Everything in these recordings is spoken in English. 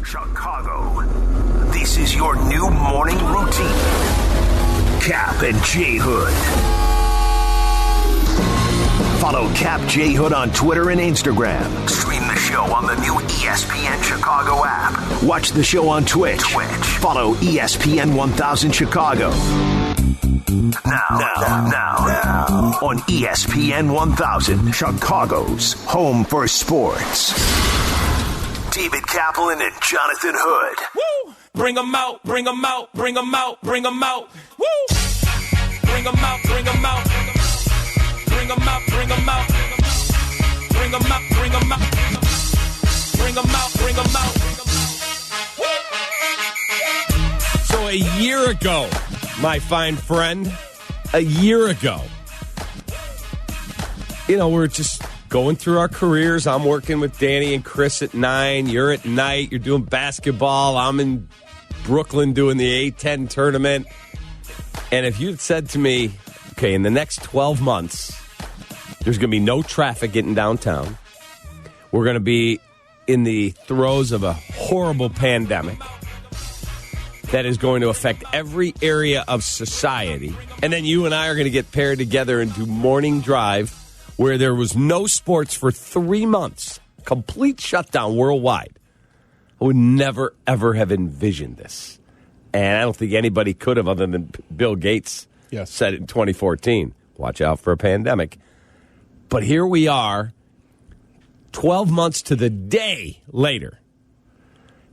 Chicago, this is your new morning routine. Cap and J Hood. Follow Cap J Hood on Twitter and Instagram. Stream the show on the new ESPN Chicago app. Watch the show on Twitch. Follow ESPN 1000 Chicago. Now, on ESPN 1000, Chicago's home for sports. David Kaplan and Jonathan Hood. Woo! Bring them out, bring them out, bring them out, bring them out. Woo! Bring them out, bring them out. Bring them out, bring them out. Bring them out, bring them out. Bring them out, bring them out. So a year ago, my fine friend, a year ago, we're just going through our careers. I'm working with Danny and Chris at 9. You're at night. You're doing basketball. I'm in Brooklyn doing the A10 tournament. And if you'd said to me, okay, in the next 12 months, there's going to be no traffic getting downtown. We're going to be in the throes of a horrible pandemic that is going to affect every area of society. And then you and I are going to get paired together and do morning drive where there was no sports for 3 months, complete shutdown worldwide. I would never, ever have envisioned this. And I don't think anybody could have other than Bill Gates said it in 2014. Watch out for a pandemic. But here we are, 12 months to the day later.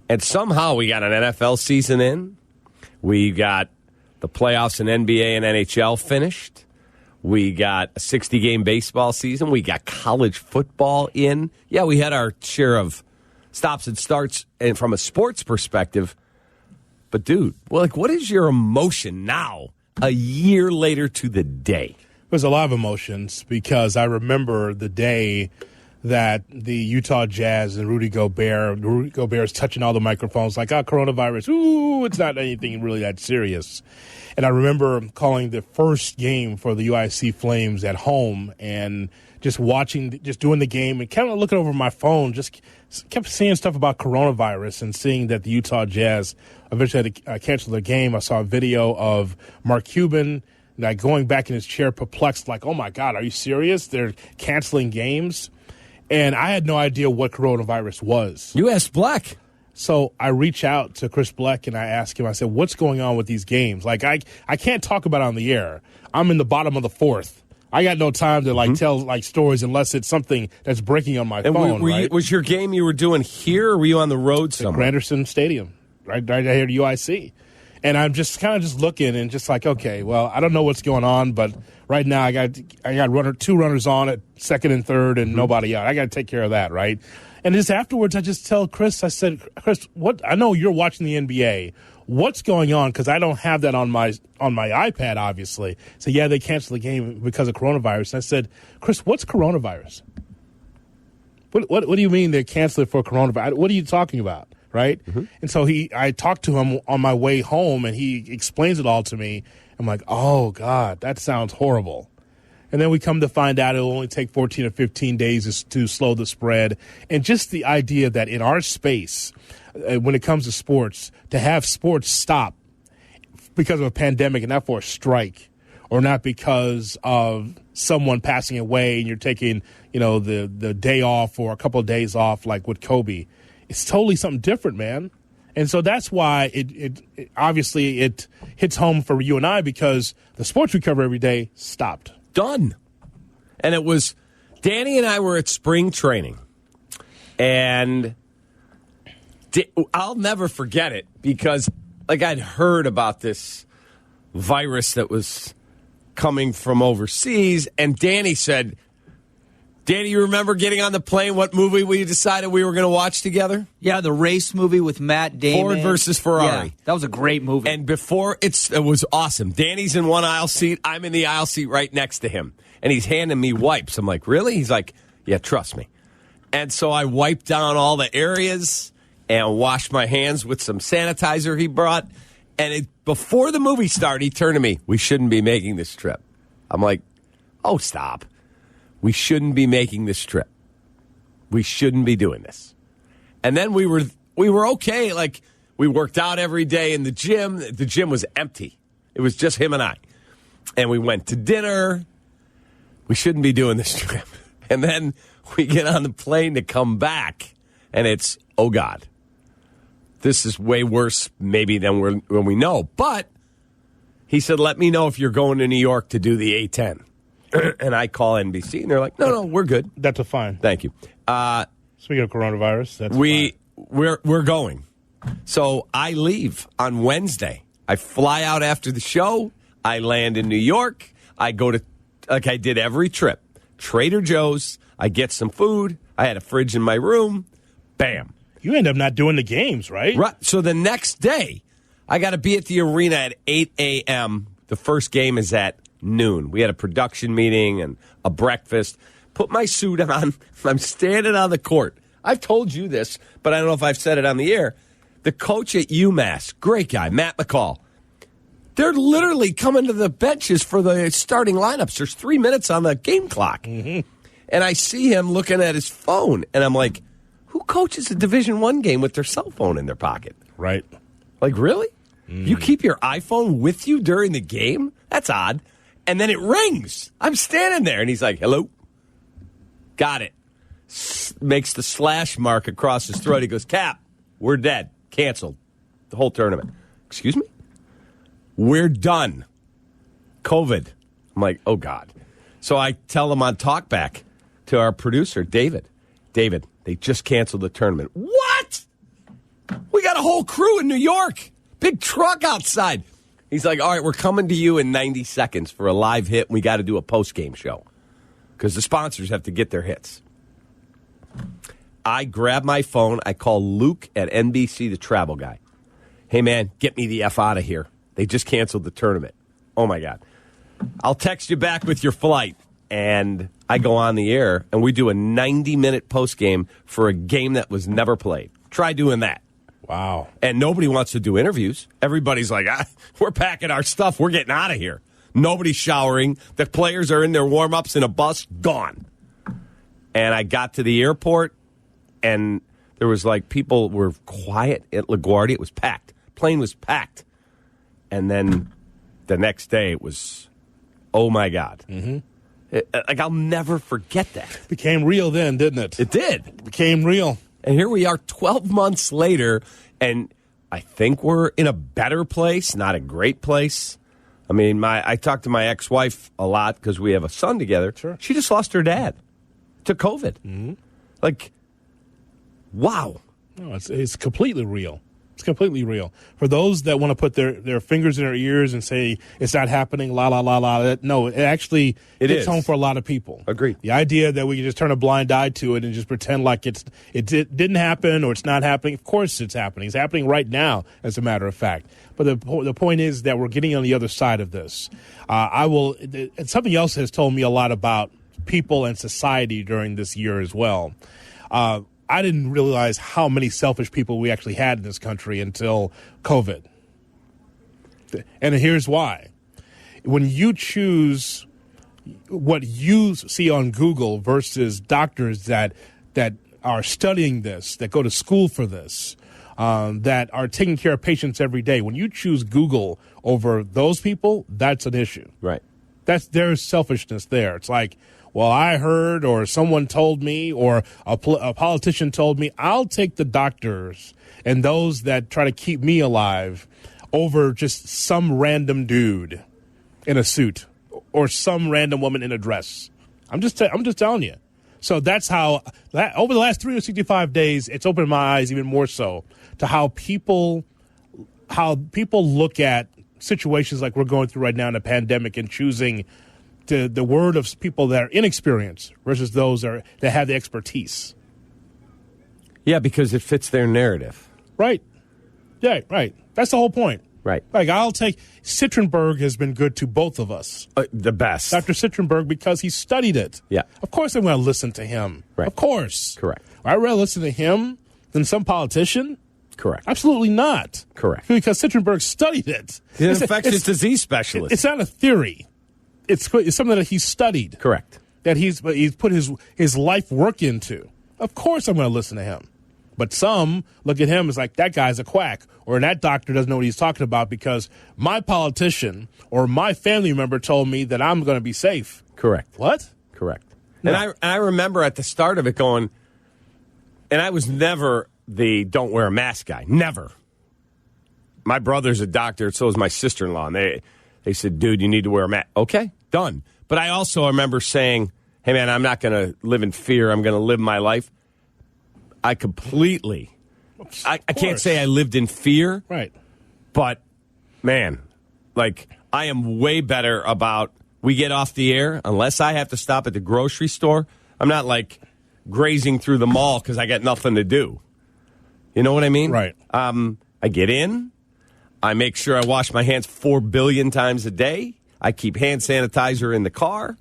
And somehow we got an NFL season in. We got the playoffs in NBA and NHL finished. We got a 60-game baseball season. We got college football in. Yeah, we had our share of stops and starts and from a sports perspective. But, dude, what is your emotion now, a year later to the day? There's a lot of emotions because I remember the day that the Utah Jazz and Rudy Gobert's touching all the microphones like, coronavirus, ooh, it's not anything really that serious. And I remember calling the first game for the UIC Flames at home and just doing the game and kind of looking over my phone, just kept seeing stuff about coronavirus and seeing that the Utah Jazz eventually had to cancel their game. I saw a video of Mark Cuban going back in his chair perplexed, like, oh, my God, are you serious? They're canceling games? And I had no idea what coronavirus was. You asked Black. So I reach out to Chris Black and I ask him, I said, what's going on with these games? Like, I can't talk about it on the air. I'm in the bottom of the fourth. I got no time to tell stories unless it's something that's breaking on my phone. Right? Was your game you were doing here, or were you on the road somewhere? Granderson Stadium, right here at UIC. And I'm just kind of looking and just like, okay, well, I don't know what's going on, but right now I got two runners on at second and third and nobody out. I got to take care of that, right? And just afterwards, I just tell Chris, I said, Chris, what? I know you're watching the NBA. What's going on? Because I don't have that on my iPad, obviously. So yeah, they canceled the game because of coronavirus. And I said, Chris, what's coronavirus? What do you mean they canceled it for coronavirus? What are you talking about? Right? Mm-hmm. And so I talked to him on my way home, and he explains it all to me. I'm like, oh, God, that sounds horrible. And then we come to find out it'll only take 14 or 15 days to slow the spread. And just the idea that in our space, when it comes to sports, to have sports stop because of a pandemic and not for a strike, or not because of someone passing away and you're taking, the day off or a couple of days off like with Kobe. It's totally something different, man. And so that's why it obviously hits home for you and I, because the sports we cover every day stopped. Done. And it was, Danny and I were at spring training. And I'll never forget it because, I'd heard about this virus that was coming from overseas. And Danny said, Danny, you remember getting on the plane, what movie we decided we were going to watch together? Yeah, the race movie with Matt Damon. Ford versus Ferrari. Yeah, that was a great movie. And before, it was awesome. Danny's in one aisle seat. I'm in the aisle seat right next to him. And he's handing me wipes. I'm like, really? He's like, yeah, trust me. And so I wiped down all the areas and washed my hands with some sanitizer he brought. And before the movie started, he turned to me, we shouldn't be making this trip. I'm like, oh, stop. We shouldn't be making this trip. We shouldn't be doing this. And then we were we were okay. Like, we worked out every day in the gym. The gym was empty. It was just him and I. And we went to dinner. We shouldn't be doing this trip. And then we get on the plane to come back, and it's, oh, God. This is way worse maybe than when we know. But he said, let me know if you're going to New York to do the A10. And I call NBC, and they're like, no, we're good. That's a fine. Thank you. Speaking of coronavirus, that's we're going. So I leave on Wednesday. I fly out after the show. I land in New York. I go to, like I did every trip, Trader Joe's. I get some food. I had a fridge in my room. Bam. You end up not doing the games, right? Right. So the next day, I got to be at the arena at 8 a.m. The first game is at noon. We had a production meeting and a breakfast. Put my suit on. I'm standing on the court. I've told you this, but I don't know if I've said it on the air. The coach at UMass, great guy, Matt McCall. They're literally coming to the benches for the starting lineups. There's 3 minutes on the game clock. Mm-hmm. And I see him looking at his phone, and I'm like, who coaches a Division I game with their cell phone in their pocket? Right. Like, really? You keep your iPhone with you during the game? That's odd. And then it rings. I'm standing there, and he's like, hello? Got it. Makes the slash mark across his throat. He goes, Cap, we're dead. Canceled. The whole tournament. Excuse me? We're done. COVID. I'm like, oh, God. So I tell him on talkback to our producer, David, they just canceled the tournament. What? We got a whole crew in New York. Big truck outside. He's like, all right, we're coming to you in 90 seconds for a live hit. We got to do a post-game show because the sponsors have to get their hits. I grab my phone. I call Luke at NBC, the travel guy. Hey, man, get me the F out of here. They just canceled the tournament. Oh, my God. I'll text you back with your flight. And I go on the air, and we do a 90-minute post-game for a game that was never played. Try doing that. Wow. And nobody wants to do interviews. Everybody's like, we're packing our stuff. We're getting out of here. Nobody's showering. The players are in their warm-ups in a bus. Gone. And I got to the airport, and there was like people were quiet at LaGuardia. It was packed. Plane was packed. And then the next day it was, oh, my God. Mm-hmm. Like, I'll never forget that. Became real then, didn't it? It did. It became real. And here we are 12 months later, and I think we're in a better place, not a great place. I mean, I talked to my ex-wife a lot because we have a son together. Sure. She just lost her dad to COVID. Mm-hmm. Like, wow. No, it's completely real. It's completely real. For those that want to put their fingers in their ears and say it's not happening, la, la, la, la, no, it actually hits home for a lot of people. Agreed. The idea that we can just turn a blind eye to it and just pretend like it didn't happen or it's not happening. Of course it's happening. It's happening right now, as a matter of fact. But the point is that we're getting on the other side of this. Something else has told me a lot about people and society during this year as well. I didn't realize how many selfish people we actually had in this country until COVID. And here's why. When you choose what you see on Google versus doctors that are studying this, that go to school for this, that are taking care of patients every day, when you choose Google over those people, that's an issue. Right. There's selfishness there. It's like, well, I heard or someone told me or a politician told me. I'll take the doctors and those that try to keep me alive over just some random dude in a suit or some random woman in a dress. I'm just telling you. So that's how over the last 365 days, it's opened my eyes even more so to how people look at situations like we're going through right now in a pandemic and choosing the word of people that are inexperienced versus those that have the expertise. Yeah, because it fits their narrative. Right. Yeah, right. That's the whole point. Right. Like, Citronberg has been good to both of us. The best. Dr. Citronberg, because he studied it. Yeah. Of course I'm going to listen to him. Right. Of course. Correct. I'd rather listen to him than some politician. Correct. Absolutely not. Correct. Because Citronberg studied it. He's an infectious disease specialist. It's not a theory. It's something that he studied. Correct. That he's put his life work into. Of course I'm going to listen to him. But some look at him as like, that guy's a quack, or that doctor doesn't know what he's talking about because my politician or my family member told me that I'm going to be safe. Correct. What? Correct. No. And I remember at the start of it going, and I was never the don't wear a mask guy. Never. My brother's a doctor, so is my sister-in-law. And they said, dude, you need to wear a mask. Okay, done. But I also remember saying, hey, man, I'm not going to live in fear. I'm going to live my life. I completely, I can't say I lived in fear. Right. But, man, like, I am way better about, we get off the air, unless I have to stop at the grocery store. I'm not, like, grazing through the mall because I got nothing to do. You know what I mean? Right. I get in. I make sure I wash my hands 4 billion times a day. I keep hand sanitizer in the car.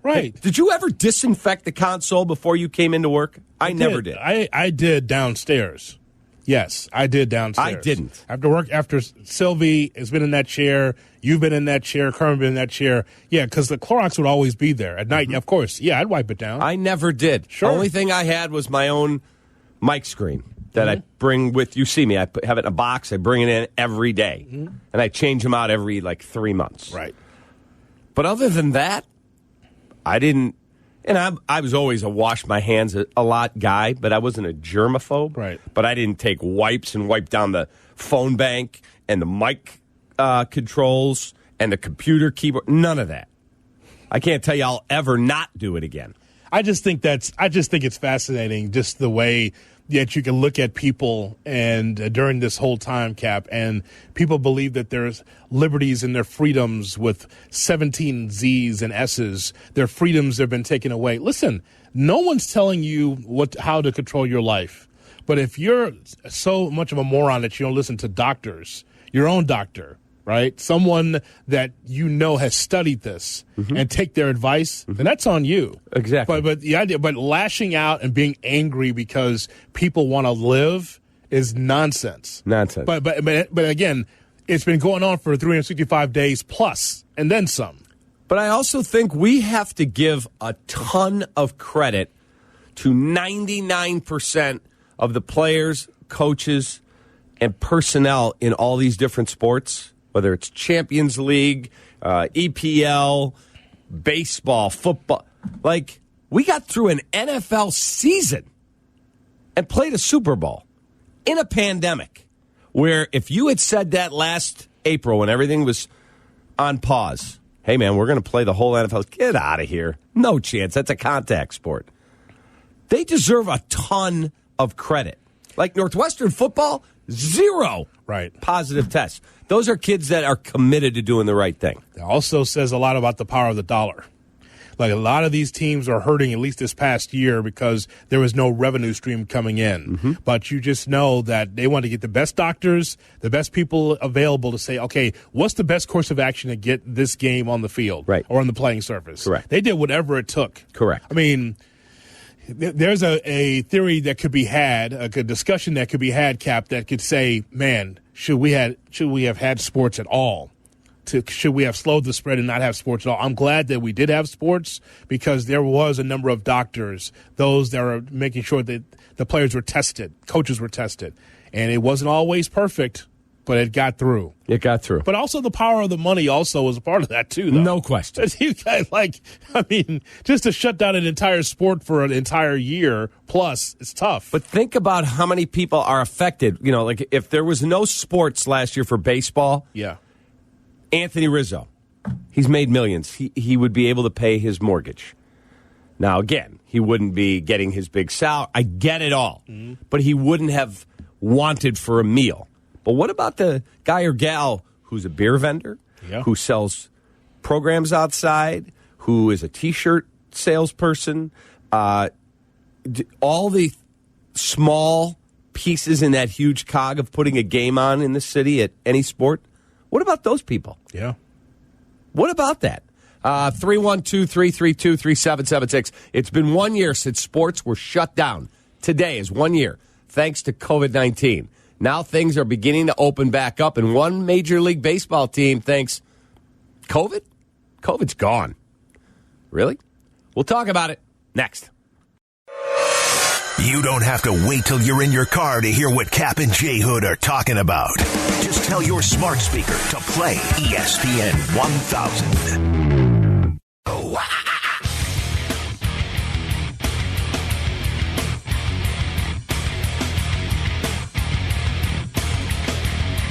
Right. Did you ever disinfect the console before you came into work? I never did. I did downstairs. Yes, I did downstairs. I didn't. After Sylvie has been in that chair, you've been in that chair, Kermit been in that chair. Yeah, because the Clorox would always be there at night. Of course. Yeah, I'd wipe it down. I never did. Sure. The only thing I had was my own mic screen that I bring with. You see me. I have it in a box. I bring it in every day. And I change them out every, 3 months. Right. But other than that, I didn't. And I was always a wash my hands a lot guy, but I wasn't a germaphobe. Right. But I didn't take wipes and wipe down the phone bank and the mic controls and the computer keyboard. None of that. I can't tell you I'll ever not do it again. I just think it's fascinating, just the way that you can look at people and during this whole time, Cap, and people believe that there's liberties and their freedoms with 17 Z's and S's. Their freedoms have been taken away. Listen, no one's telling you how to control your life. But if you're so much of a moron that you don't listen to doctors, your own doctor, right? Someone that you know has studied this and take their advice, then that's on you. Exactly. But the idea, but lashing out and being angry because people want to live is nonsense. Nonsense. But again, it's been going on for 365 days plus, and then some. But I also think we have to give a ton of credit to 99% of the players, coaches, and personnel in all these different sports. Whether it's Champions League, EPL, baseball, football. Like, we got through an NFL season and played a Super Bowl in a pandemic where if you had said that last April when everything was on pause, hey, man, we're going to play the whole NFL. Get out of here. No chance. That's a contact sport. They deserve a ton of credit. Like Northwestern football, 0 positive tests. Those are kids that are committed to doing the right thing. It also says a lot about the power of the dollar. Like, a lot of these teams are hurting, at least this past year, because there was no revenue stream coming in. But you just know that they want to get the best doctors, the best people available to say, okay, what's the best course of action to get this game on the field or on the playing surface? Correct. They did whatever it took. Correct. I mean, there's a theory that could be had, a good discussion that could be had, Cap, that could say, man, should we have had sports at all? Should we have slowed the spread and not have sports at all? I'm glad that we did have sports because there was a number of doctors, those that are making sure that the players were tested, coaches were tested. And it wasn't always perfect, but it got through. It got through. But also the power of the money also was a part of that, too, though. No question. You guys, just to shut down an entire sport for an entire year plus, it's tough. But think about how many people are affected. You know, like if there was no sports last year for baseball, Anthony Rizzo, he's made millions. He would be able to pay his mortgage. Now, again, he wouldn't be getting his big salary. I get it all. But he wouldn't have wanted for a meal. But what about the guy or gal who's a beer vendor, who sells programs outside, who is a T-shirt salesperson, all the small pieces in that huge cog of putting a game on in the city at any sport? What about those people? Yeah. What about that? 312-332-3776. It's been 1 year since sports were shut down. Today is 1 year, thanks to COVID-19. Now things are beginning to open back up, and one Major League Baseball team thinks, COVID? COVID's gone. Really? We'll talk about it next. You don't have to wait till you're in your car to hear what Cap and J Hood are talking about. Just tell your smart speaker to play ESPN 1000. Oh,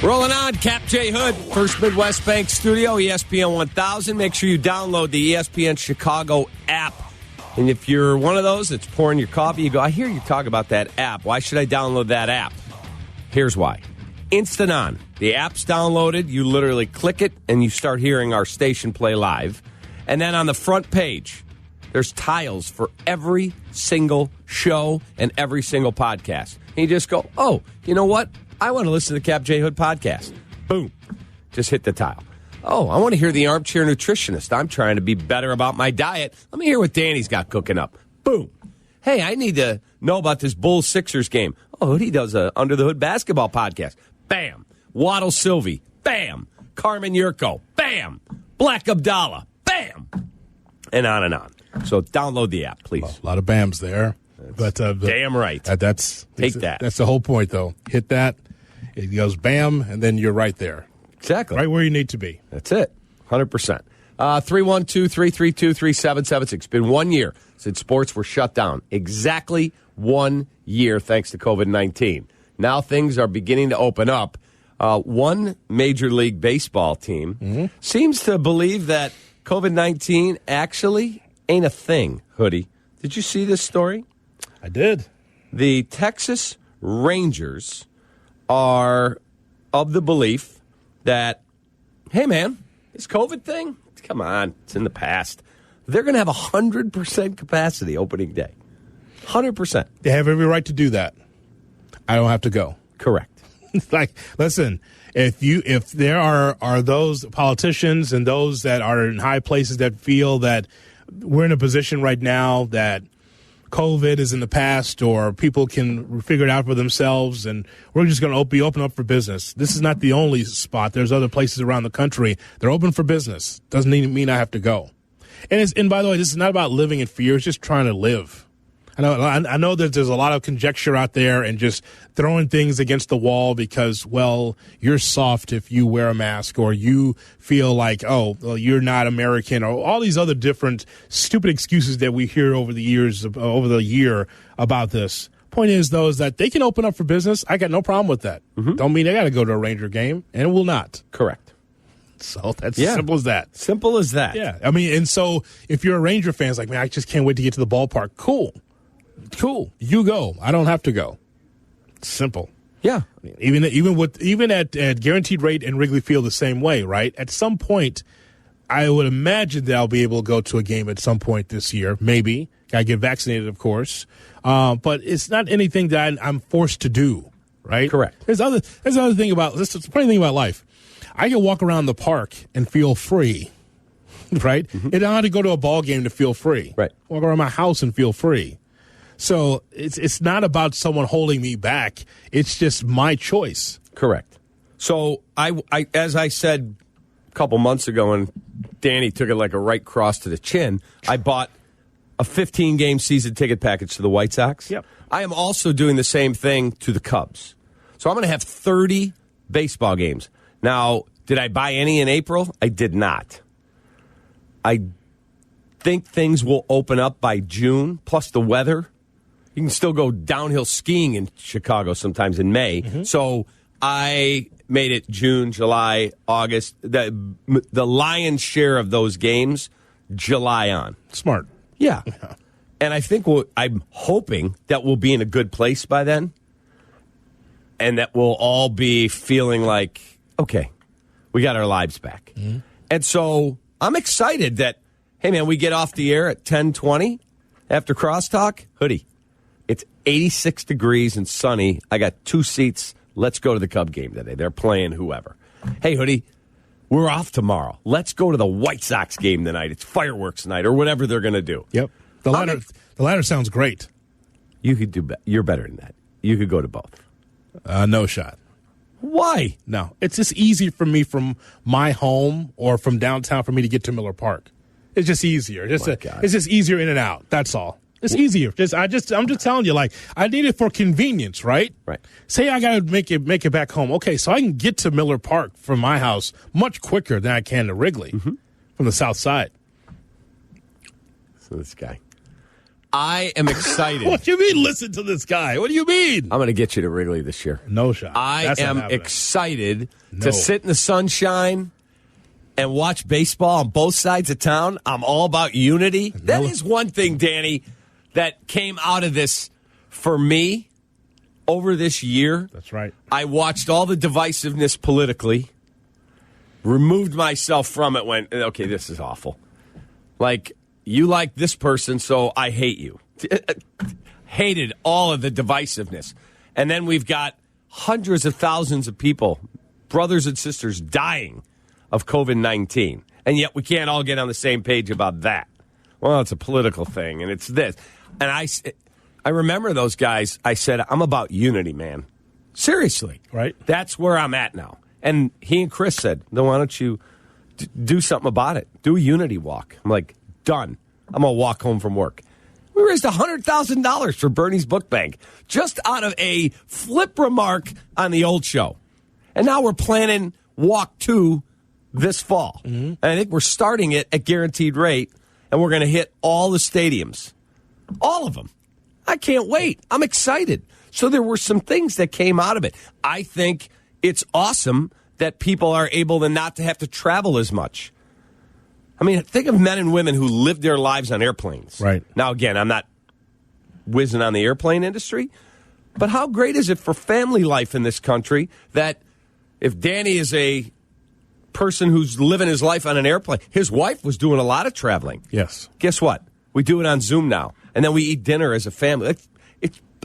Rolling on, Cap J Hood, First Midwest Bank Studio, ESPN 1000. Make sure you download the ESPN Chicago app. And if you're one of those that's pouring your coffee, you go, I hear you talk about that app. Why should I download that app? Here's why. Instant on. The app's downloaded. You literally click it, and you start hearing our station play live. And then on the front page, there's tiles for every single show and every single podcast. And you just go, oh, you know what? I want to listen to the Cap J Hood podcast. Boom. Just hit the tile. Oh, I want to hear the Armchair Nutritionist. I'm trying to be better about my diet. Let me hear what Danny's got cooking up. Boom. Hey, I need to know about this Bulls-Sixers game. Oh, he does a Under the Hood basketball podcast. Bam. Waddle Sylvie. Bam. Carmen Yurko. Bam. Black Abdallah. Bam. And on and on. So download the app, please. Well, a lot of BAMs there. But damn right. Take that. That's the whole point, though. Hit that. It goes bam, and then you're right there. Exactly. Right where you need to be. That's it. 100%. 312-332-3776. It's been 1 year since sports were shut down. Exactly 1 year thanks to COVID-19. Now things are beginning to open up. One Major League Baseball team seems to believe that COVID-19 actually ain't a thing, Hoodie. Did you see this story? I did. The Texas Rangers are of the belief that, hey, man, this COVID thing, come on, it's in the past. They're going to have 100% capacity opening day. 100%. They have every right to do that. I don't have to go. Correct. Like, listen, if there are those politicians and those that are in high places that feel that we're in a position right now that COVID is in the past or people can figure it out for themselves and we're just going to be open up for business. This is not the only spot. There's other places around the country. They're open for business. Doesn't even mean I have to go. And by the way, this is not about living in fear. It's just trying to live. I know that there's a lot of conjecture out there and just throwing things against the wall because, well, you're soft if you wear a mask or you feel like, oh, well, you're not American or all these other different stupid excuses that we hear over the year about this. Point is, though, is that they can open up for business. I got no problem with that. Don't mean I got to go to a Ranger game, and it will not. Correct. So that's simple as that. Simple as that. Yeah. I mean, and so if you're a Ranger fan, it's like, man, I just can't wait to get to the ballpark. Cool. You go. I don't have to go. It's simple. Yeah. Even at guaranteed rate in Wrigley Field the same way, right? At some point, I would imagine that I'll be able to go to a game at some point this year. Maybe. Got to get vaccinated, of course. But it's not anything that I'm forced to do, right? Correct. There's another thing about this. It's a funny thing about life. I can walk around the park and feel free, right? And I don't have to go to a ball game to feel free. Right. Walk around my house and feel free. So it's not about someone holding me back. It's just my choice. Correct. So I as I said a couple months ago, and Danny took it like a right cross to the chin, I bought a 15-game season ticket package to the White Sox. Yep. I am also doing the same thing to the Cubs. So I'm going to have 30 baseball games. Now, did I buy any in April? I did not. I think things will open up by June, plus the weather. You can still go downhill skiing in Chicago sometimes in May. So I made it June, July, August. The lion's share of those games, July on. Smart. Yeah. And I think I'm hoping that we'll be in a good place by then. And that we'll all be feeling like, okay, we got our lives back. And so I'm excited that, hey, man, we get off the air at 10:20 after crosstalk. Hoodie. It's 86 degrees and sunny. I got 2 seats. Let's go to the Cub game today. They're playing whoever. Hey, Hoodie, we're off tomorrow. Let's go to the White Sox game tonight. It's fireworks night or whatever they're going to do. Yep. The latter sounds great. You could do you're better than that. You could go to both. No shot. Why? No. It's just easy for me from my home or from downtown for me to get to Miller Park. It's just easier. It's just easier in and out. That's all. It's easier. I'm just telling you, like, I need it for convenience, right? Right. Say I got to make it back home. Okay, so I can get to Miller Park from my house much quicker than I can to Wrigley from the south side. So this guy. I am excited. What do you mean, listen to this guy? What do you mean? I'm going to get you to Wrigley this year. No shot. I am excited to sit in the sunshine and watch baseball on both sides of town. I'm all about unity. That is one thing, Danny, that came out of this for me over this year. That's right. I watched all the divisiveness politically, removed myself from it, went, okay, this is awful. Like, you like this person, so I hate you. Hated all of the divisiveness. And then we've got hundreds of thousands of people, brothers and sisters, dying of COVID-19. And yet we can't all get on the same page about that. Well, it's a political thing, and it's this. And I remember those guys. I said, I'm about unity, man. Seriously. Right. That's where I'm at now. And he and Chris said, then why don't you do something about it? Do a unity walk. I'm like, done. I'm going to walk home from work. We raised $100,000 for Bernie's Book Bank just out of a flip remark on the old show. And now we're planning Walk 2 this fall. And I think we're starting it at guaranteed rate, and we're going to hit all the stadiums. All of them. I can't wait. I'm excited. So there were some things that came out of it. I think it's awesome that people are able to not to have to travel as much. I mean, think of men and women who live their lives on airplanes. Right. Now, again, I'm not whizzing on the airplane industry, but how great is it for family life in this country that if Danny is a person who's living his life on an airplane, his wife was doing a lot of traveling. Yes. Guess what? We do it on Zoom now, and then we eat dinner as a family.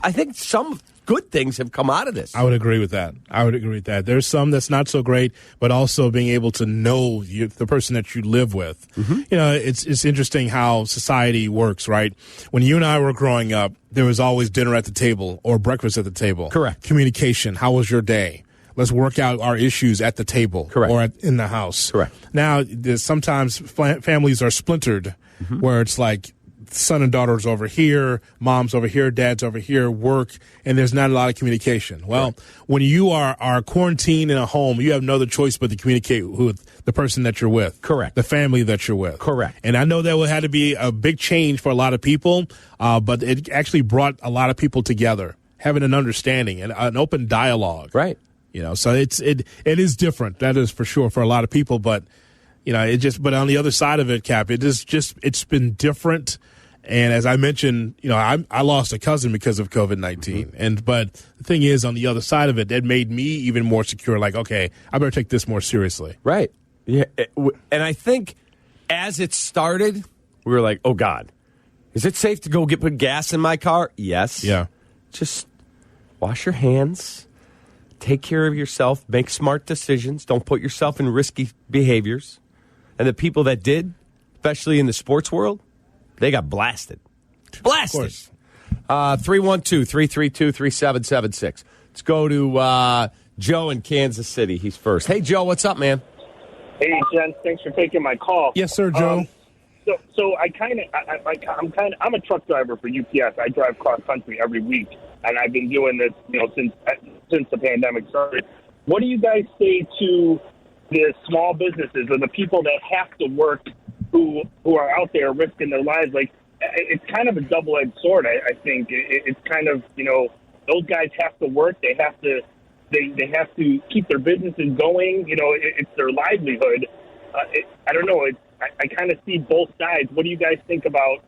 I think some good things have come out of this. I would agree with that. There's some that's not so great, but also being able to know the person that you live with. You know, it's interesting how society works, right? When you and I were growing up, there was always dinner at the table or breakfast at the table. Correct. Communication. How was your day? Let's work out our issues at the table. Correct. Or in the house. Correct. Now, sometimes families are splintered where it's like, son and daughter's over here, mom's over here, dad's over here, work, and there's not a lot of communication. Well, when you are quarantined in a home, you have no other choice but to communicate with the person that you're with. Correct. The family that you're with. Correct. And I know that would have to be a big change for a lot of people, but it actually brought a lot of people together, having an understanding and an open dialogue. Right. You know, so it is different. That is for sure for a lot of people, but you know, but on the other side of it, Cap, it's been different. And as I mentioned, you know, I lost a cousin because of COVID-19. But the thing is, on the other side of it, that made me even more secure. Like, okay, I better take this more seriously. Right. Yeah. And I think as it started, we were like, oh, God, is it safe to go put gas in my car? Yes. Yeah. Just wash your hands, take care of yourself, make smart decisions. Don't put yourself in risky behaviors. And the people that did, especially in the sports world, they got blasted. Blasted. 312-332-3776. Let's go to Joe in Kansas City. He's first. Hey, Joe, what's up, man? Hey, gents. Thanks for taking my call. Yes, sir, Joe. So I'm a truck driver for UPS. I drive cross country every week, and I've been doing this, you know, since the pandemic started. What do you guys say to the small businesses or the people that have to work who are out there risking their lives? Like, it's kind of a double-edged sword, I think. It's kind of, you know, those guys have to work. They have to keep their businesses going. You know, it's their livelihood. I don't know. I kind of see both sides. What do you guys think about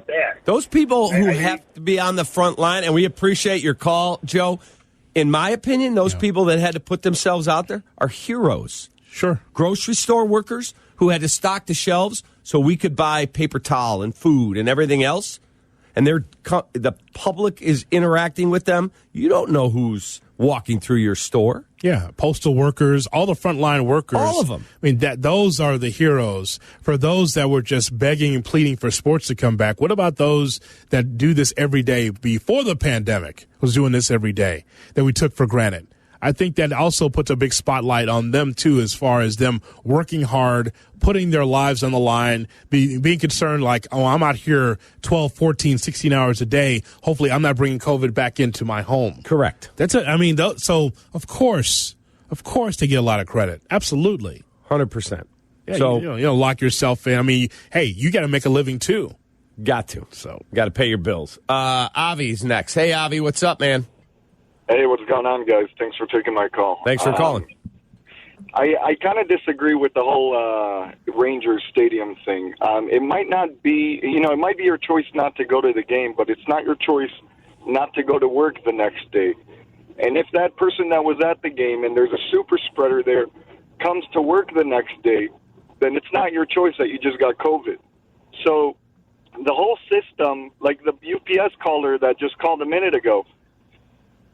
that? Those people who have to be on the front line, and we appreciate your call, Joe. In my opinion, those people that had to put themselves out there are heroes. Sure. Grocery store workers who had to stock the shelves so we could buy paper towel and food and everything else. And the public is interacting with them. You don't know who's walking through your store. Yeah, postal workers, all the frontline workers. All of them. I mean, those are the heroes. For those that were just begging and pleading for sports to come back, what about those that do this every day before the pandemic, was doing this every day, that we took for granted? I think that also puts a big spotlight on them, too, as far as them working hard, putting their lives on the line, being concerned like, oh, I'm out here 12, 14, 16 hours a day. Hopefully I'm not bringing COVID back into my home. Correct. That's it. I mean, so, of course, they get a lot of credit. Absolutely. 100%. Yeah, So you don't lock yourself in. I mean, hey, you got to make a living, too. got to. So got to pay your bills. Avi's next. Hey, Avi, what's up, man? Hey, what's going on, guys? Thanks for taking my call. Thanks for calling. I kind of disagree with the whole Rangers Stadium thing. It might not be, it might be your choice not to go to the game, but it's not your choice not to go to work the next day. And if that person that was at the game and there's a super spreader there comes to work the next day, then it's not your choice that you just got COVID. So the whole system, like the UPS caller that just called a minute ago,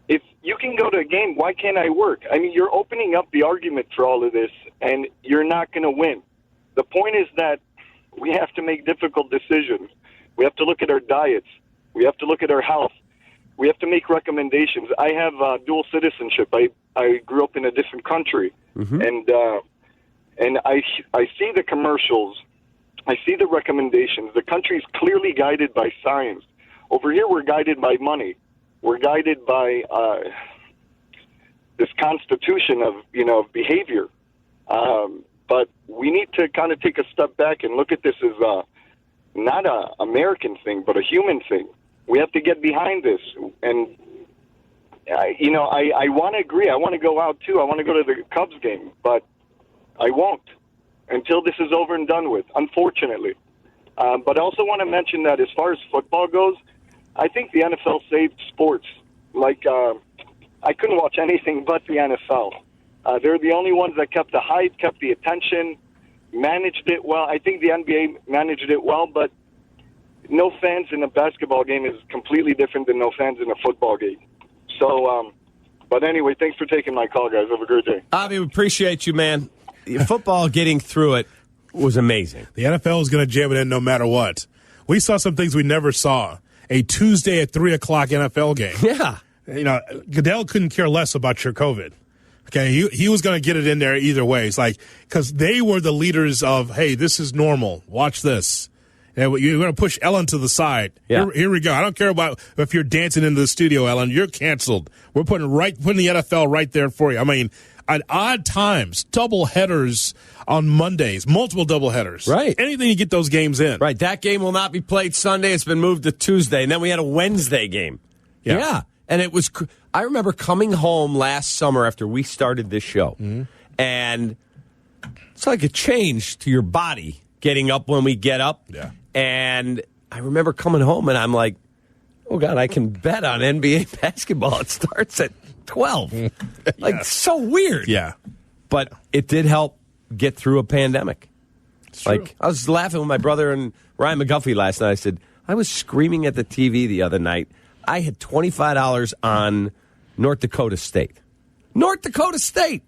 if you can go to a game, why can't I work? I mean, you're opening up the argument for all of this, and you're not going to win. The point is that we have to make difficult decisions. We have to look at our diets. We have to look at our health. We have to make recommendations. I have dual citizenship. I grew up in a different country, and I see the commercials. I see the recommendations. The country's clearly guided by science. Over here, we're guided by money. We're guided by this constitution of behavior. But we need to kind of take a step back and look at this as not an American thing, but a human thing. We have to get behind this. And, I want to agree. I want to go out, too. I want to go to the Cubs game. But I won't until this is over and done with, unfortunately. But I also want to mention that as far as football goes, I think the NFL saved sports. Like, I couldn't watch anything but the NFL. They're the only ones that kept the hype, kept the attention, managed it well. I think the NBA managed it well, but no fans in a basketball game is completely different than no fans in a football game. So, but anyway, thanks for taking my call, guys. Have a great day. Avi, we appreciate you, man. Football getting through it was amazing. The NFL is going to jam it in no matter what. We saw some things we never saw. A Tuesday at 3 o'clock NFL game. Yeah. Goodell couldn't care less about your COVID. Okay, he was going to get it in there either way. It's like, because they were the leaders of, hey, this is normal. Watch this. And you're going to push Ellen to the side. Yeah. Here we go. I don't care about if you're dancing into the studio, Ellen. You're canceled. We're putting the NFL right there for you. I mean, at odd times, double headers on Mondays, multiple double headers. Right. Anything to get those games in. Right. That game will not be played Sunday. It's been moved to Tuesday. And then we had a Wednesday game. Yeah. And it was, I remember coming home last summer after we started this show. And it's like a change to your body getting up when we get up. Yeah. And I remember coming home and I'm like, oh, God, I can bet on NBA basketball. It starts at 12. Like, so weird. Yeah. But it did help get through a pandemic. It's true. Like, I was laughing with my brother and Ryan McGuffey last night. I said, I was screaming at the TV the other night. I had $25 on North Dakota State. North Dakota State!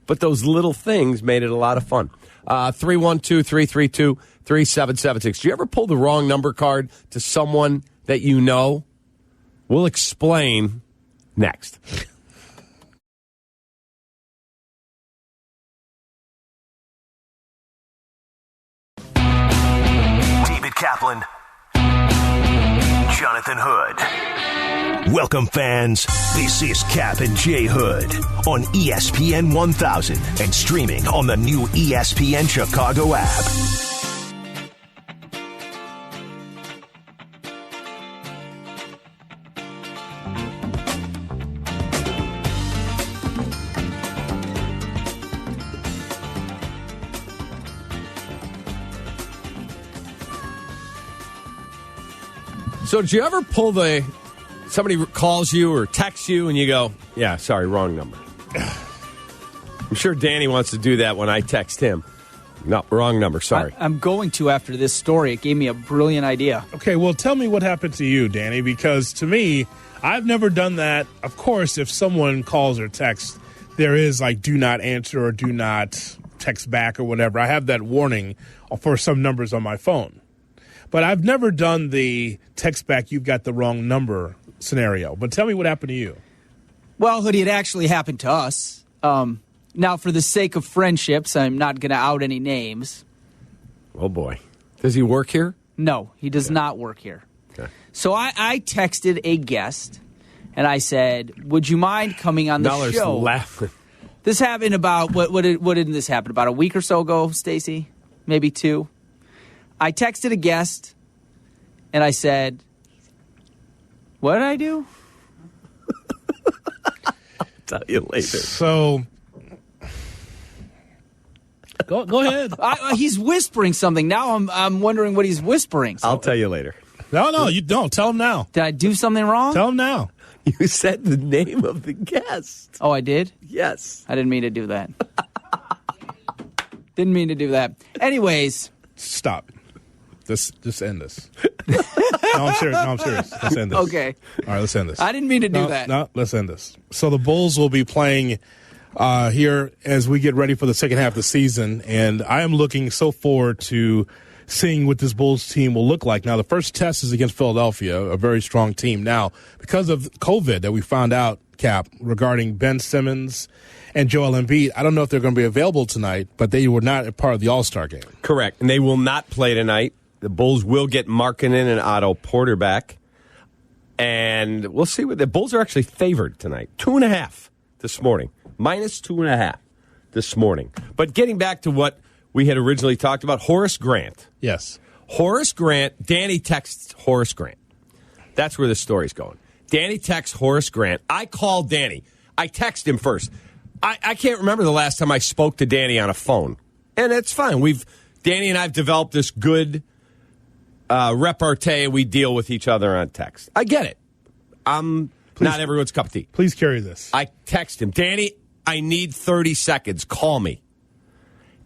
But those little things made it a lot of fun. 312-332-3776. Do you ever pull the wrong number card to someone that you know? We'll explain next. David Kaplan, Jonathan Hood. Welcome, fans. This is Cap and J Hood on ESPN 1000 and streaming on the new ESPN Chicago app. So did you ever pull somebody calls you or texts you and you go, yeah, sorry, wrong number. I'm sure Danny wants to do that when I text him. No, wrong number, sorry. I'm going to after this story. It gave me a brilliant idea. Okay, well, tell me what happened to you, Danny, because to me, I've never done that. Of course, if someone calls or texts, there is like do not answer or do not text back or whatever. I have that warning for some numbers on my phone. But I've never done the text back, you've got the wrong number scenario. But tell me what happened to you. Well, Hoodie, it actually happened to us. Now, for the sake of friendships, I'm not going to out any names. Oh, boy. Does he work here? No, he does not work here. Okay. So I texted a guest, and I said, would you mind coming on the Dollar's show? laughing. This happened about, what did this happen? About a week or so ago, Stacy? Maybe 2. I texted a guest, and I said, what did I do? I'll tell you later. So, go ahead. He's whispering something. Now I'm wondering what he's whispering. So, I'll tell you later. No, you don't. Tell him now. did I do something wrong? Tell him now. You said the name of the guest. Oh, I did? Yes. I didn't mean to do that. Didn't mean to do that. Anyways. Stop. Just end this. No, I'm serious. Let's end this. Okay. All right, let's end this. I didn't mean to do that. No, let's end this. So the Bulls will be playing here as we get ready for the second half of the season, and I am looking so forward to seeing what this Bulls team will look like. Now, the first test is against Philadelphia, a very strong team. Now, because of COVID that we found out, Cap, regarding Ben Simmons and Joel Embiid, I don't know if they're going to be available tonight, but they were not a part of the All-Star game. Correct. And they will not play tonight. The Bulls will get Markkanen and Otto Porter back. And we'll see what the Bulls are actually favored tonight. 2.5 this morning. Minus 2.5 this morning. But getting back to what we had originally talked about, Horace Grant. Yes. Horace Grant, Danny texts Horace Grant. That's where the story's going. Danny texts Horace Grant. I called Danny. I text him first. I can't remember the last time I spoke to Danny on a phone. And it's fine. Danny and I have developed this good repartee. We deal with each other on text. I get it. Not everyone's cup of tea. Please carry this. I text him, Danny, I need 30 seconds. Call me.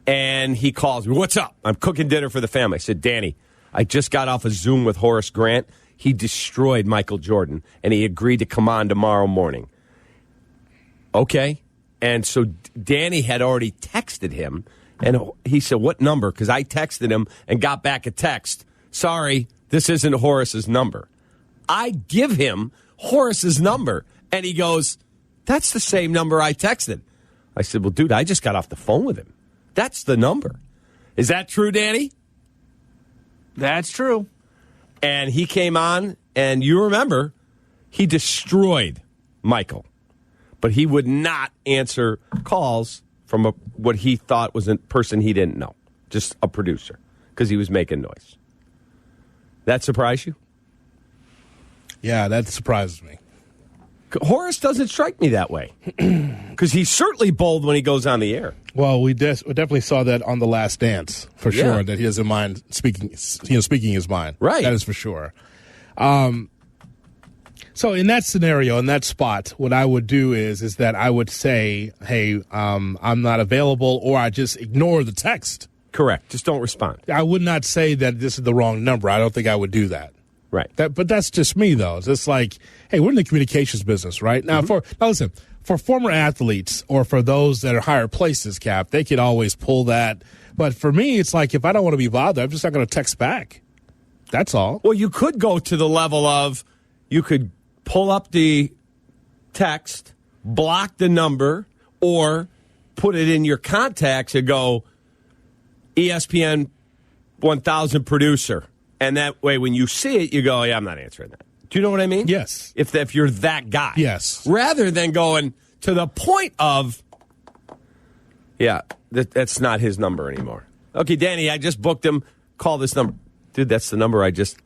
And he calls me. What's up? I'm cooking dinner for the family. I said, Danny, I just got off a Zoom with Horace Grant. He destroyed Michael Jordan, and he agreed to come on tomorrow morning. Okay. And so Danny had already texted him, and he said, what number? Because I texted him and got back a text. Sorry, this isn't Horace's number. I give him Horace's number, and he goes, that's the same number I texted. I said, well, dude, I just got off the phone with him. That's the number. Is that true, Danny? That's true. And he came on, and you remember, he destroyed Michael. But he would not answer calls from what he thought was a person he didn't know, just a producer, because he was making noise. That surprise you? Yeah, that surprises me. Horace doesn't strike me that way, because he's certainly bold when he goes on the air. Well, we definitely saw that on The Last Dance, for Yeah. sure, that he doesn't mind speaking his mind. Right. That is for sure. So in that scenario, in that spot, what I would do is that I would say, hey, I'm not available, or I just ignore the text. Correct. Just don't respond. I would not say that this is the wrong number. I don't think I would do that. Right. But that's just me, though. It's just like, hey, we're in the communications business, right? Now, listen, for former athletes or for those that are higher places, Cap, they could always pull that. But for me, it's like, if I don't want to be bothered, I'm just not going to text back. That's all. Well, you could go to the level of you could pull up the text, block the number, or put it in your contacts and go ESPN 1000 producer. And that way, when you see it, you go, yeah, I'm not answering that. Do you know what I mean? Yes. If you're that guy. Yes. Rather than going to the point of, yeah, that's not his number anymore. Okay, Danny, I just booked him. Call this number. Dude, that's the number I just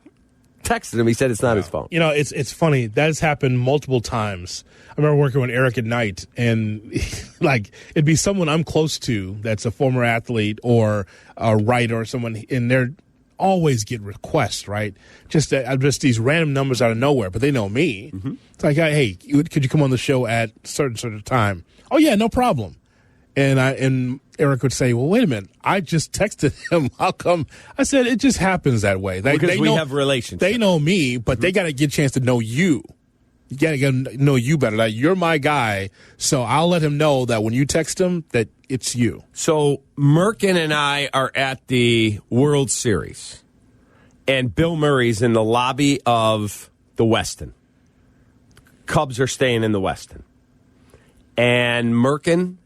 texted him. He said it's not his phone. You know, it's funny. That has happened multiple times. I remember working with Eric at night, and like it'd be someone I'm close to that's a former athlete or a writer or someone, and they're always get requests, right? Just these random numbers out of nowhere, but they know me. Mm-hmm. It's like, hey, could you come on the show at certain time? Oh yeah, no problem. And Eric would say, well, wait a minute, I just texted him. How come? I said, it just happens that way. Because we have relationships. They know me, but they got to get a chance to know you. You got to get to know you better. Like, you're my guy, so I'll let him know that when you text him, that it's you. So Merkin and I are at the World Series, and Bill Murray's in the lobby of the Westin. Cubs are staying in the Westin. And Merkin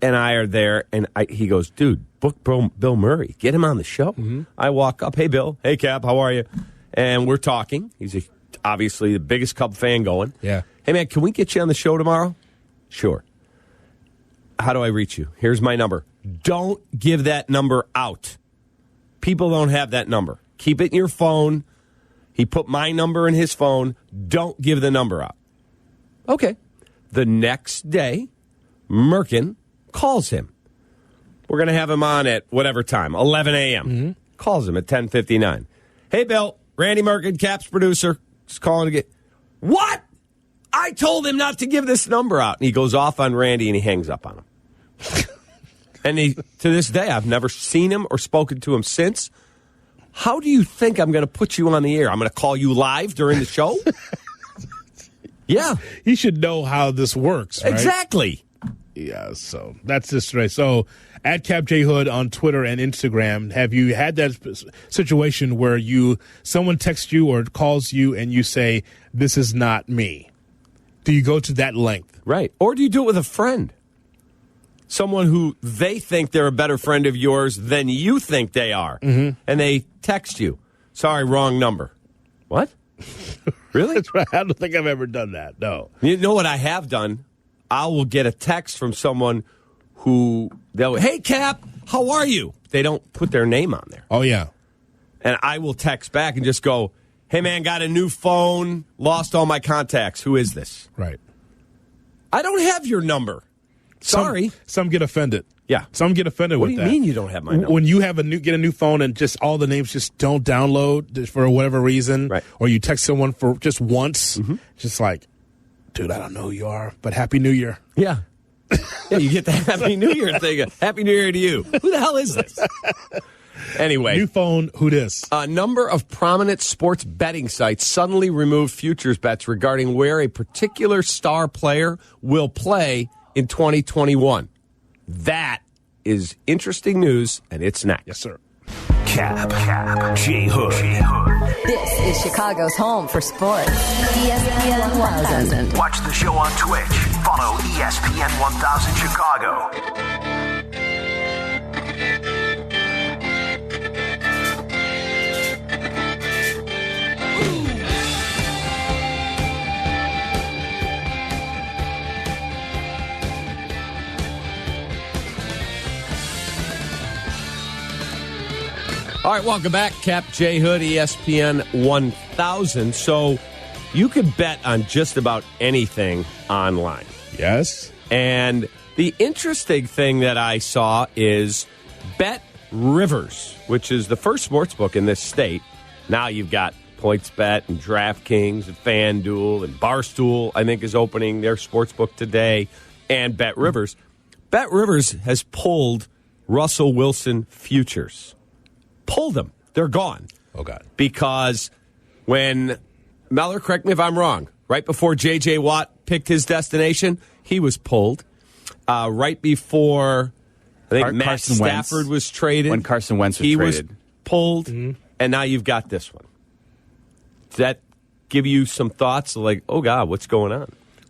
and I are there, and he goes, dude, book Bill Murray. Get him on the show. Mm-hmm. I walk up, hey, Bill. Hey, Cap, how are you? And we're talking. He's obviously the biggest Cub fan going. Yeah. Hey, man, can we get you on the show tomorrow? Sure. How do I reach you? Here's my number. Don't give that number out. People don't have that number. Keep it in your phone. He put my number in his phone. Don't give the number out. Okay. The next day, Merkin calls him. We're going to have him on at whatever time, 11 a.m. Mm-hmm. Calls him at 10:59. Hey, Bill, Randy Merkin, Cap's producer, is calling to get... What? I told him not to give this number out. And he goes off on Randy, and he hangs up on him. And to this day, I've never seen him or spoken to him since. How do you think I'm going to put you on the air? I'm going to call you live during the show? Yeah. He should know how this works, right? Exactly. Yeah, so that's just right. So at Cap J Hood on Twitter and Instagram, have you had that situation where someone texts you or calls you and you say, this is not me? Do you go to that length? Right. Or do you do it with a friend? Someone who they think they're a better friend of yours than you think they are. Mm-hmm. And they text you, sorry, wrong number. What? Really? That's right. I don't think I've ever done that, no. You know what I have done? I will get a text from someone who they'll, hey, Cap, how are you? They don't put their name on there. Oh, yeah. And I will text back and just go, hey, man, got a new phone, lost all my contacts. Who is this? Right. I don't have your number. Sorry. Some get offended. Yeah. Some get offended with that. What do you mean you don't have my number? When you have get a new phone and just all the names just don't download for whatever reason, right. Or you text someone for just once, just like, dude, I don't know who you are, but Happy New Year. Yeah. Yeah, you get the Happy New Year thing. Happy New Year to you. Who the hell is this? Anyway. New phone, who dis? A number of prominent sports betting sites suddenly removed futures bets regarding where a particular star player will play in 2021. That is interesting news, and it's next. Yes, sir. Cap, J Hood. This is Chicago's home for sports. ESPN 1000. Watch the show on Twitch. Follow ESPN 1000 Chicago. All right, welcome back. Cap J Hood, ESPN 1000. So you can bet on just about anything online. Yes. And the interesting thing that I saw is Bet Rivers, which is the first sports book in this state. Now you've got PointsBet and DraftKings and FanDuel and Barstool, I think, is opening their sports book today, and Bet Rivers. Bet Rivers has pulled Russell Wilson futures. Pulled them. They're gone. Oh, God. Because when, Meller, correct me if I'm wrong, right before J.J. Watt picked his destination, he was pulled. Right before, I think Matt Carson Stafford Wentz, was traded. when Carson Wentz was he traded. was pulled, and now you've got this one. Does that give you some thoughts like, oh, God, what's going on?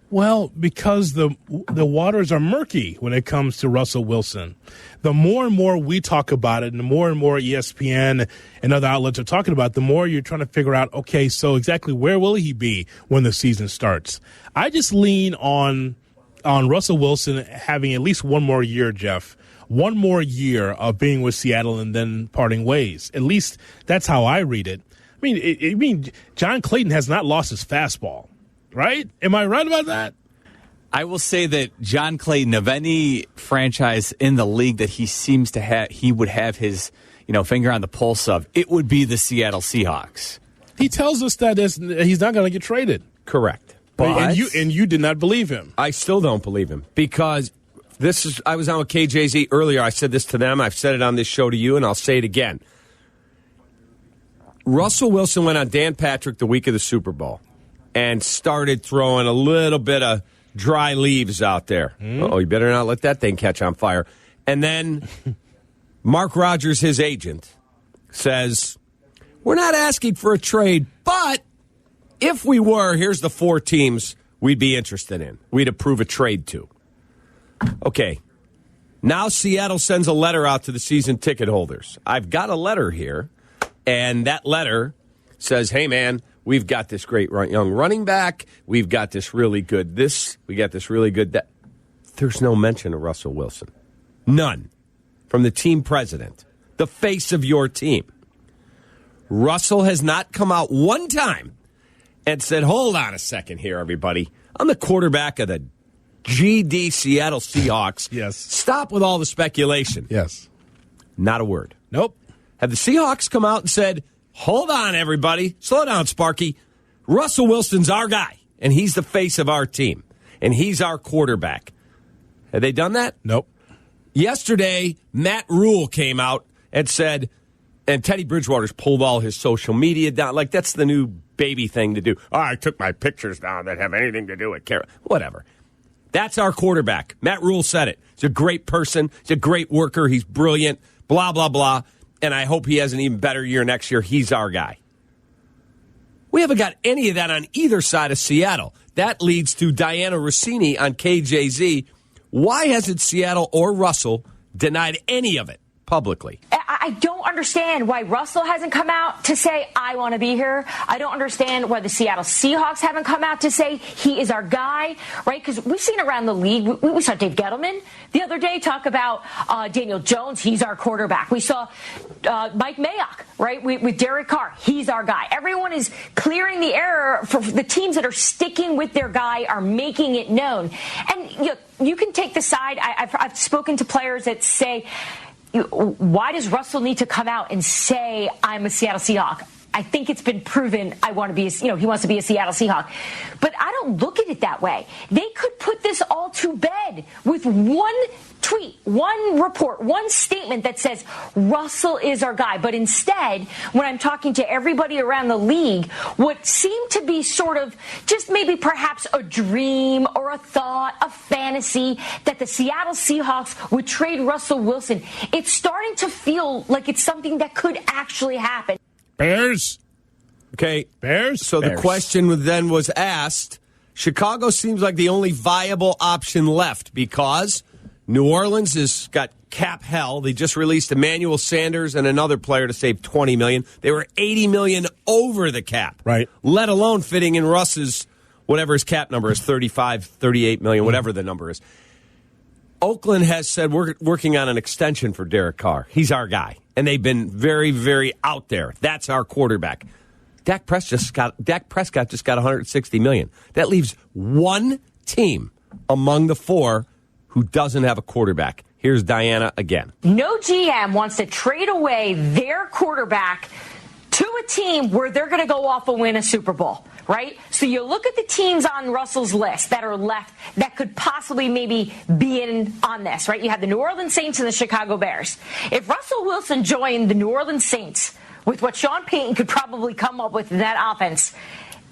Well, because the waters are murky when it comes to Russell Wilson. The more and more we talk about it, and the more ESPN and other outlets are talking about it, the more you're trying to figure out, okay, so exactly where will he be when the season starts? I just lean on Russell Wilson having at least one more year, Jeff. One more year of being with Seattle and then parting ways. At least that's how I read it. I mean, John Clayton has not lost his fastball. Right? Am I right about that? I will say that John Clayton, of any franchise in the league that he seems to have, he would have his finger on the pulse of, it would be the Seattle Seahawks. He tells us that he's not going to get traded. Correct. But and you did not believe him. I still don't believe him because I was on with KJZ earlier. I said this to them. I've said it on this show to you, and I'll say it again. Russell Wilson went on Dan Patrick the week of the Super Bowl and started throwing a little bit of dry leaves out there. Oh, you better not let that thing catch on fire. And then Mark Rogers, his agent, says, we're not asking for a trade, but if we were, here's the 4 teams we'd be interested in. We'd approve a trade to. Okay. Now Seattle sends a letter out to the season ticket holders. I've got a letter here, and that letter says, hey, man, we've got this great young running back. We've got this really good this. We got this really good that. There's no mention of Russell Wilson. None. From the team president, the face of your team. Russell has not come out one time and said, hold on a second here, everybody. I'm the quarterback of the GD Seattle Seahawks. Yes. Stop with all the speculation. Yes. Not a word. Nope. Have the Seahawks come out and said, hold on, everybody. Slow down, Sparky. Russell Wilson's our guy, and he's the face of our team, and he's our quarterback. Have they done that? Nope. Yesterday, Matt Rule came out and said, and Teddy Bridgewater's pulled all his social media down. Like, that's the new baby thing to do. Oh, I took my pictures down that have anything to do with Carol. Whatever. That's our quarterback. Matt Rule said it. He's a great person. He's a great worker. He's brilliant. Blah, blah, blah. And I hope he has an even better year next year. He's our guy. We haven't got any of that on either side of Seattle. That leads to Diana Rossini on KJZ. Why hasn't Seattle or Russell denied any of it publicly? I don't understand why Russell hasn't come out to say, I want to be here. I don't understand why the Seattle Seahawks haven't come out to say he is our guy, right? Because we've seen around the league, we saw Dave Gettleman the other day talk about Daniel Jones, he's our quarterback. We saw Mike Mayock, right, with Derek Carr, he's our guy. Everyone is clearing the air for the teams that are sticking with their guy, are making it known. And you can take the side. I've spoken to players that say, why does Russell need to come out and say, I'm a Seattle Seahawk? I think it's been proven he wants to be a Seattle Seahawk. But I don't look at it that way. They could put this all to bed with one tweet, one report, one statement that says Russell is our guy. But instead, when I'm talking to everybody around the league, what seemed to be sort of just maybe perhaps a dream or a thought, a fantasy that the Seattle Seahawks would trade Russell Wilson, it's starting to feel like it's something that could actually happen. Bears. Okay. Bears. So the question then was asked, Chicago seems like the only viable option left because New Orleans has got cap hell. They just released Emmanuel Sanders and another player to save $20 million. They were $80 million over the cap. Right. Let alone fitting in Russ's, whatever his cap number is, 35, 38 million, whatever the number is. Oakland has said we're working on an extension for Derek Carr. He's our guy. And they've been very, very out there. That's our quarterback. Dak Prescott just got $160 million. That leaves one team among the four who doesn't have a quarterback. Here's Diana again. No GM wants to trade away their quarterback to a team where they're going to go off and win a Super Bowl, right? So you look at the teams on Russell's list that are left that could possibly maybe be in on this, right? You have the New Orleans Saints and the Chicago Bears. If Russell Wilson joined the New Orleans Saints with what Sean Payton could probably come up with in that offense,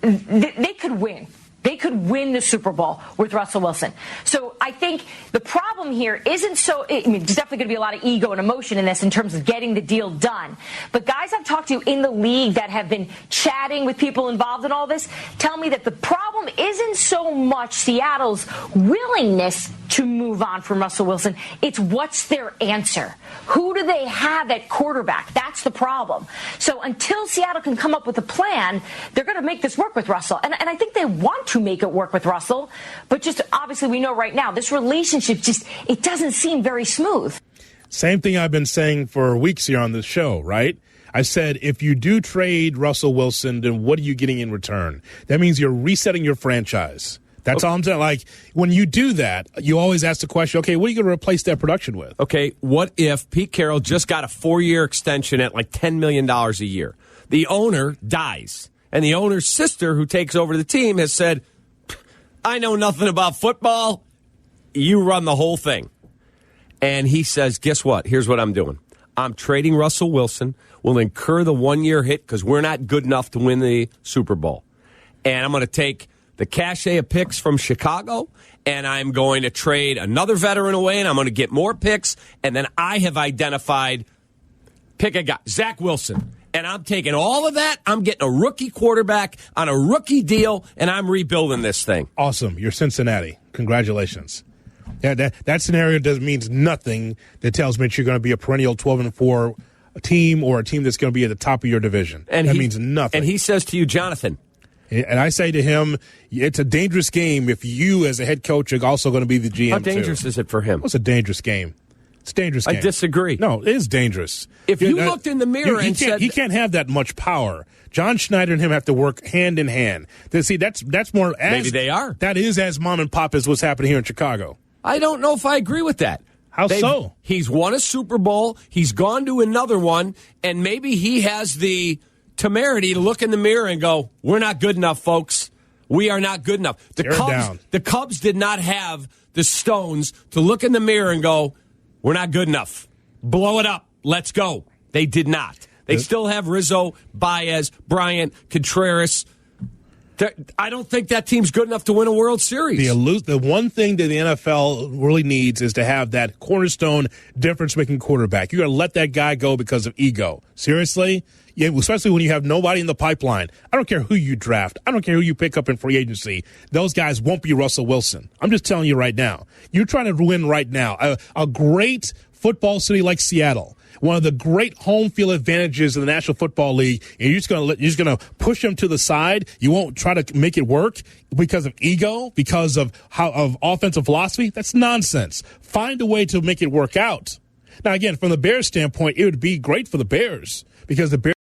they could win. They could win the Super Bowl with Russell Wilson. So I think the problem here isn't there's definitely going to be a lot of ego and emotion in this in terms of getting the deal done. But guys I've talked to in the league that have been chatting with people involved in all this tell me that the problem isn't so much Seattle's willingness to move on from Russell Wilson. It's what's their answer. Who do they have at quarterback? That's the problem. So until Seattle can come up with a plan, they're going to make this work with Russell. And I think they want to make it work with Russell. But just obviously we know right now this relationship it doesn't seem very smooth. Same thing I've been saying for weeks here on this show, right? I said, if you do trade Russell Wilson, then what are you getting in return? That means you're resetting your franchise. That's all I'm saying. Like, when you do that, you always ask the question, okay, what are you going to replace that production with? Okay, what if Pete Carroll just got a 4-year extension at like $10 million a year? The owner dies, and the owner's sister, who takes over the team, has said, I know nothing about football. You run the whole thing. And he says, guess what? Here's what I'm doing. I'm trading Russell Wilson. We'll incur the 1-year hit because we're not good enough to win the Super Bowl. And I'm going to take the cachet of picks from Chicago, and I'm going to trade another veteran away, and I'm going to get more picks. And then I have identified, pick a guy, Zach Wilson. And I'm taking all of that. I'm getting a rookie quarterback on a rookie deal, and I'm rebuilding this thing. Awesome. You're Cincinnati. Congratulations. Yeah, that scenario means nothing that tells me that you're going to be a perennial 12-4 team or a team that's going to be at the top of your division. And that means nothing. And he says to you, Jonathan. And I say to him, it's a dangerous game if you, as a head coach, are also going to be the GM. How dangerous is it for him? It's a dangerous game. It's a dangerous game. I disagree. No, it is dangerous. If you looked in the mirror and said... He can't have that much power. John Schneider and him have to work hand in hand. See, that's more... Maybe they are. That is as mom and pop as what's happening here in Chicago. I don't know if I agree with that. How so? He's won a Super Bowl. He's gone to another one. And maybe he has the temerity to look in the mirror and go, we're not good enough, folks. We are not good enough. The Cubs did not have the stones to look in the mirror and go, we're not good enough. Blow it up. Let's go. They did not. They still have Rizzo, Baez, Bryant, Contreras. I don't think that team's good enough to win a World Series. The one thing that the NFL really needs is to have that cornerstone difference-making quarterback. You got to let that guy go because of ego. Seriously? Yeah, especially when you have nobody in the pipeline. I don't care who you draft. I don't care who you pick up in free agency. Those guys won't be Russell Wilson. I'm just telling you right now. You're trying to win right now. A great football city like Seattle, one of the great home field advantages in the National Football League, and you're just going to push them to the side. You won't try to make it work because of ego, because of offensive philosophy. That's nonsense. Find a way to make it work out. Now, again, from the Bears' standpoint, it would be great for the Bears because the Bears